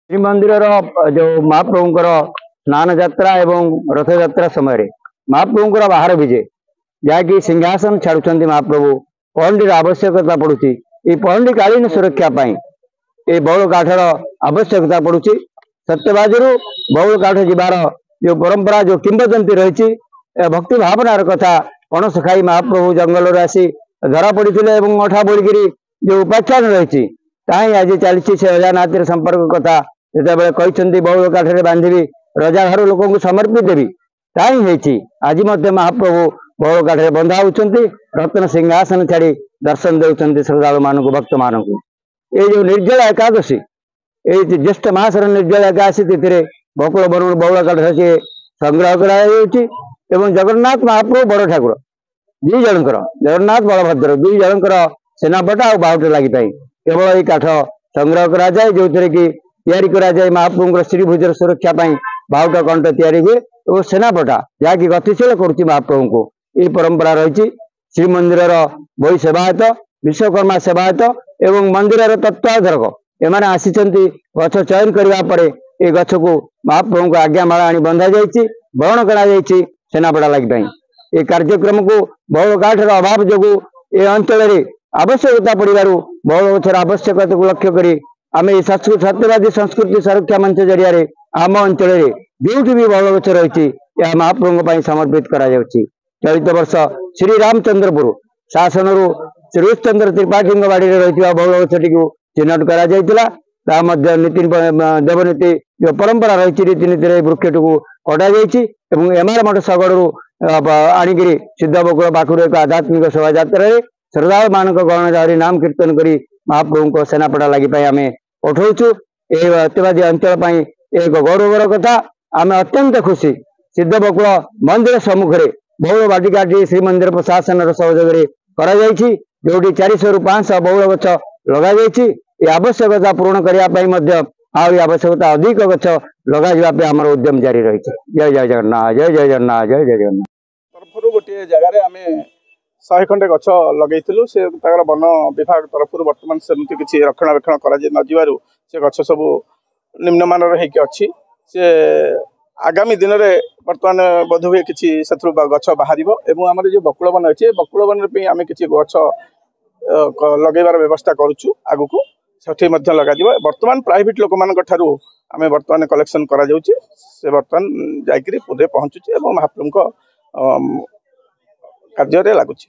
श्रीमंदिर जो महाप्रभुंर स्नान यात्रा एवं रथ यात्रा समय महाप्रभुंर बाहर विजे जहाँकि सिंहासन छाड़ुंट महाप्रभु पहंडी आवश्यकता पड़ुची पहंडी कालीन सुरक्षा ये बौल काठर आवश्यकता पड़ुची सत्यवादी बौल काठ जीवार जो परंपरा जो किंवदंती रही भक्ति भावनार कथा पणस खाई महाप्रभु जंगल आसी धरा पड़ते अठा बोलिकी जो उपाख्यान रही आज चली से अजानातिर संपर्क कथा जिते कहते बौल काठे बांधि रजा घर लोक समर्पित देवी आज महाप्रभु बौल काठे बंधा होती रत्न सिंहासन छाड़ी दर्शन देते श्रद्धालु मान भक्त मान ये जो निर्जला एकादशी ये ज्येष्ठ मासर निर्जला एकादशी तिथि बकुल बरुण बौल काठ से संग्रह कर जगन्नाथ महाप्रभु बड़ ठाकुर दुई जनकर जगन्नाथ बलभद्र दुई जनकर सेनापटा और बाहुटे लगी केवल ये काठ संग्रह कराए जो थे कि या महाप्रभु श्रीभुजर सुरक्षा बाहुटा कंठ तैयारी हुए और सेनापटा जहाँकि गतिशील करुच्ची महाप्रभु को ये परंपरा रही श्रीमंदिर बही सेवायत विश्वकर्मा सेवायत एवं मंदिर तत्वाधारक एमाने आसी गछ चयन करने ये गछ को महाप्रभु को आज्ञामाला आनी बंधा जाइए बरण कर सेनापटा लगी ये कार्यक्रम को बौल काठर अभाव जो ये अंचल आवश्यकता पड़वर बौल गचर आवश्यकता को लक्ष्य कर आम सत्यवादी संस्कृति सुरक्षा मंच जरिया आम अंचल जो भी बौल गच रही महाप्रभु समर्पित कर चलित वर्ष श्री रामचंद्रपुर शासन श्रीचंद्र त्रिपाठी बाड़ी रही बौल गछटी को चिन्हट कर नीति देवनीति जो परंपरा रही रीतिनीति वृक्ष को कटा जाइए एमआर मठ सगड़ू आणिक सिद्ध बकुल पाखर एक आध्यात्मिक शोभा यात्रा श्रद्धालु मान गहन हरि नाम कीर्तन कर महाप्रभु को सेनापटा लगी आम पठाऊँ ये अत्यवादी अंचल एक गौरवर कथा आम अत्यंत खुशी सिद्ध बकुल मंदिर सम्मुखें बौल बाटिका श्रीमंदिर प्रशासन सहयोग जो 400 ରୁ 500 बौल गछ लगे आवश्यकता पूर्ण करने आवश्यकता अधिक गछ लगाई आम उद्यम जारी रही जय जय जगन्नाथ जय जय जगन्नाथ जय जय जगन्नाथ तरफ गोटे जगार आम 100 खंडे गछ लगे से वन विभाग तरफ बर्तमान सेमती किसी रक्षणाबेक्षण कर से गछ सब निम्नमान अच्छी से आगामी दिन में बर्तमान बोध हुए किसी गछ बाहर आम जो बकुल वन अच्छे बकुल वन आम किसी गछ लगेबार व्यवस्था करुचु आगु को सेठी लगा बर्तमान प्राइवेट लोक मान आम बर्तमान कलेक्शन करा से बर्तमान जाकि पहुँचुचे महाप्रभु कार्य लगुच।